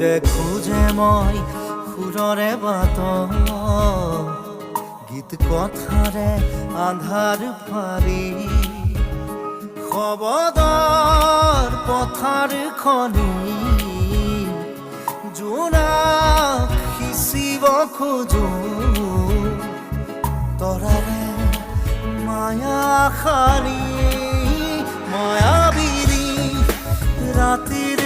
খোজে খোজে মই সুৰৰে বাট গীত কথাৰে আন্ধাৰ ফাৰি শবদৰ পথাৰ খনি জোনাক সিঁচিব খোজো তৰাৰে মায়া খানি মায়াবিনী ৰাতিৰ